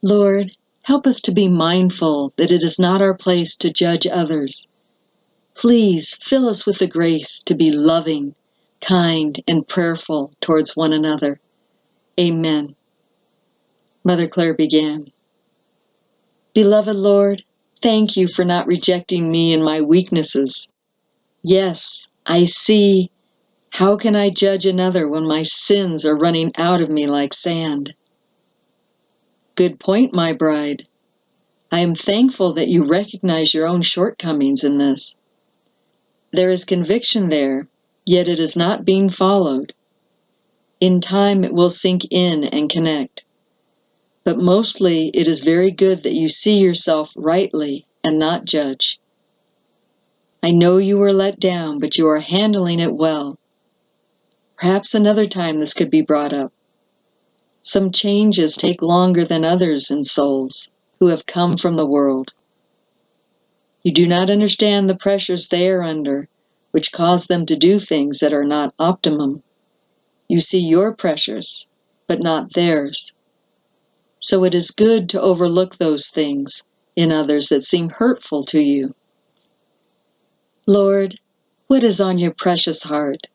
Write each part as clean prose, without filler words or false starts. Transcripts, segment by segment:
Lord, help us to be mindful that it is not our place to judge others. Please fill us with the grace to be loving, kind, and prayerful towards one another. Amen. Mother Clare began. Beloved Lord, thank you for not rejecting me and my weaknesses. Yes, I see. How can I judge another when my sins are running out of me like sand? Good point, my bride. I am thankful that you recognize your own shortcomings in this. There is conviction there, yet it is not being followed. In time it will sink in and connect. But mostly it is very good that you see yourself rightly and not judge. I know you were let down, but you are handling it well. Perhaps another time this could be brought up. Some changes take longer than others in souls who have come from the world. You do not understand the pressures they are under, which cause them to do things that are not optimum. You see your pressures, but not theirs. So it is good to overlook those things in others that seem hurtful to you. Lord, what is on your precious heart?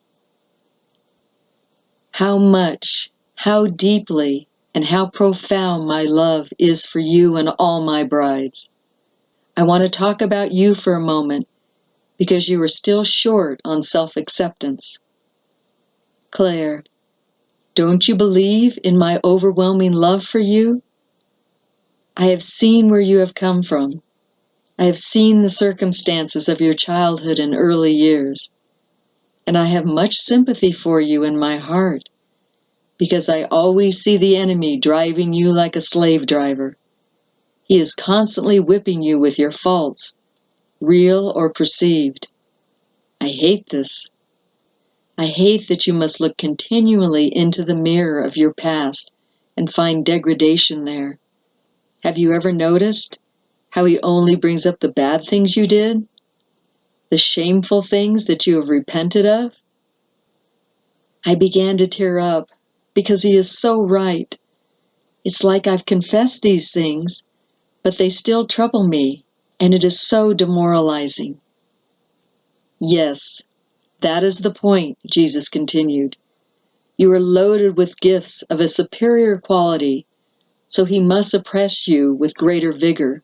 How much, how deeply, and how profound my love is for you and all my brides. I want to talk about you for a moment because you are still short on self-acceptance. Claire, don't you believe in my overwhelming love for you? I have seen where you have come from. I have seen the circumstances of your childhood and early years, and I have much sympathy for you in my heart, because I always see the enemy driving you like a slave driver. He is constantly whipping you with your faults, real or perceived. I hate this. I hate that you must look continually into the mirror of your past and find degradation there. Have you ever noticed how he only brings up the bad things you did? The shameful things that you have repented of? I began to tear up because he is so right. It's like I've confessed these things, but they still trouble me, and it is so demoralizing. Yes, that is the point, Jesus continued. You are loaded with gifts of a superior quality, so he must oppress you with greater vigor.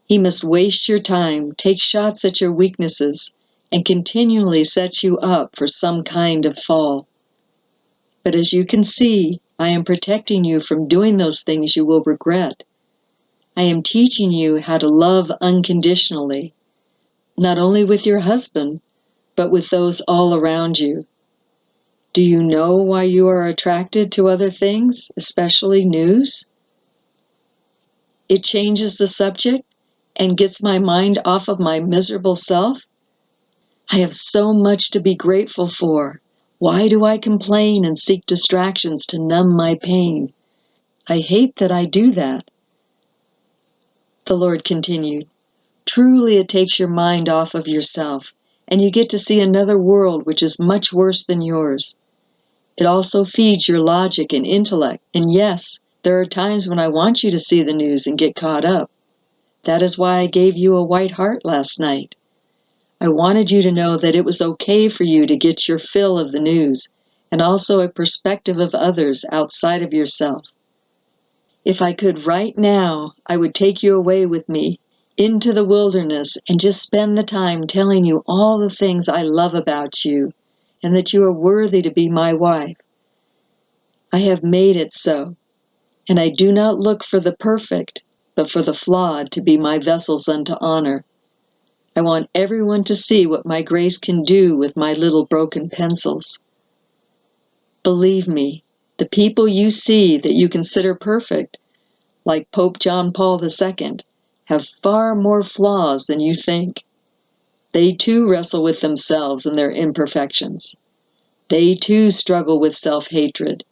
He must waste your time, take shots at your weaknesses, and continually set you up for some kind of fall. But as you can see, I am protecting you from doing those things you will regret. I am teaching you how to love unconditionally, not only with your husband, but with those all around you. Do you know why you are attracted to other things, especially news? It changes the subject and gets my mind off of my miserable self. I have so much to be grateful for. Why do I complain and seek distractions to numb my pain? I hate that I do that. The Lord continued, truly it takes your mind off of yourself, and you get to see another world which is much worse than yours. It also feeds your logic and intellect, and yes, there are times when I want you to see the news and get caught up. That is why I gave you a white heart last night. I wanted you to know that it was okay for you to get your fill of the news, and also a perspective of others outside of yourself. If I could right now, I would take you away with me into the wilderness and just spend the time telling you all the things I love about you, and that you are worthy to be my wife. I have made it so, and I do not look for the perfect, but for the flawed to be my vessels unto honor. I want everyone to see what my grace can do with my little broken pencils. Believe me, the people you see that you consider perfect, like Pope John Paul II, have far more flaws than you think. They too wrestle with themselves and their imperfections. They too struggle with self-hatred.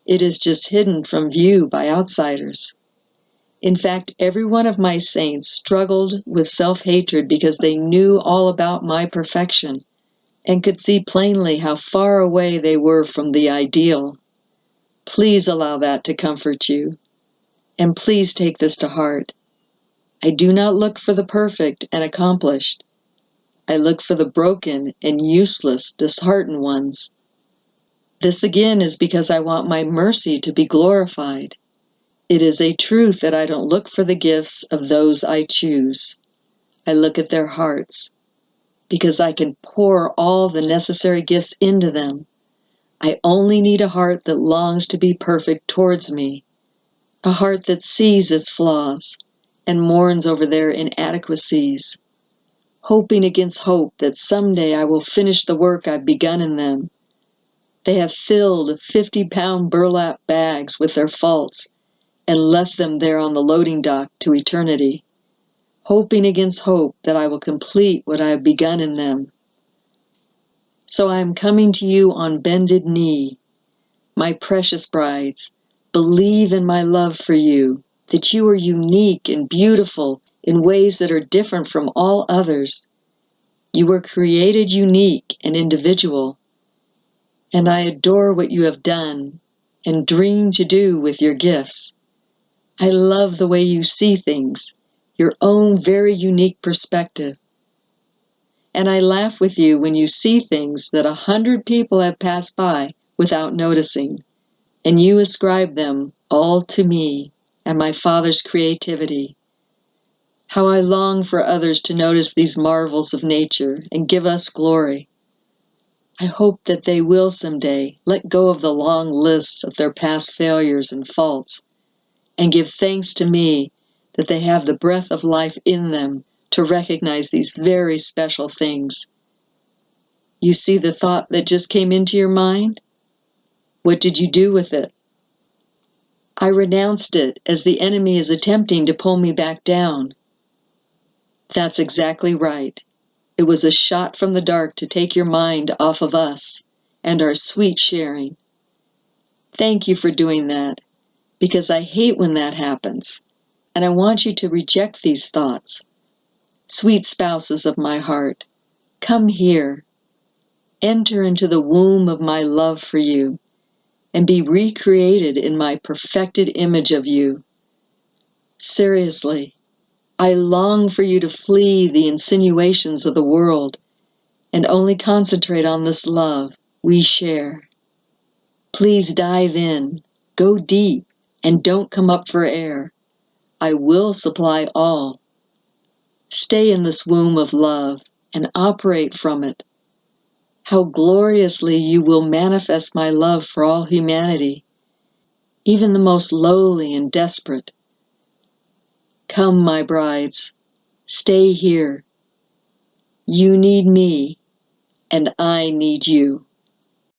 It is just hidden from view by outsiders. In fact, every one of my saints struggled with self-hatred because they knew all about my perfection and could see plainly how far away they were from the ideal. Please allow that to comfort you. And please take this to heart. I do not look for the perfect and accomplished. I look for the broken and useless, disheartened ones. This again is because I want my mercy to be glorified. It is a truth that I don't look for the gifts of those I choose. I look at their hearts, because I can pour all the necessary gifts into them. I only need a heart that longs to be perfect towards me, a heart that sees its flaws and mourns over their inadequacies, hoping against hope that someday I will finish the work I've begun in them. They have filled 50-pound burlap bags with their faults and left them there on the loading dock to eternity, hoping against hope that I will complete what I have begun in them. So I am coming to you on bended knee. My precious brides, believe in my love for you, that you are unique and beautiful in ways that are different from all others. You were created unique and individual, and I adore what you have done and dream to do with your gifts. I love the way you see things, your own very unique perspective. And I laugh with you when you see things that 100 people have passed by without noticing, and you ascribe them all to me and my Father's creativity. How I long for others to notice these marvels of nature and give us glory. I hope that they will someday let go of the long lists of their past failures and faults and give thanks to me that they have the breath of life in them to recognize these very special things. You see the thought that just came into your mind? What did you do with it? I renounced it as the enemy is attempting to pull me back down. That's exactly right. It was a shot from the dark to take your mind off of us and our sweet sharing. Thank you for doing that, because I hate when that happens, and I want you to reject these thoughts. Sweet spouses of my heart, come here. Enter into the womb of my love for you, and be recreated in my perfected image of you. Seriously, I long for you to flee the insinuations of the world and only concentrate on this love we share. Please dive in, go deep, and don't come up for air. I will supply all. Stay in this womb of love and operate from it. How gloriously you will manifest my love for all humanity, even the most lowly and desperate. Come, my brides, stay here. You need me, and I need you.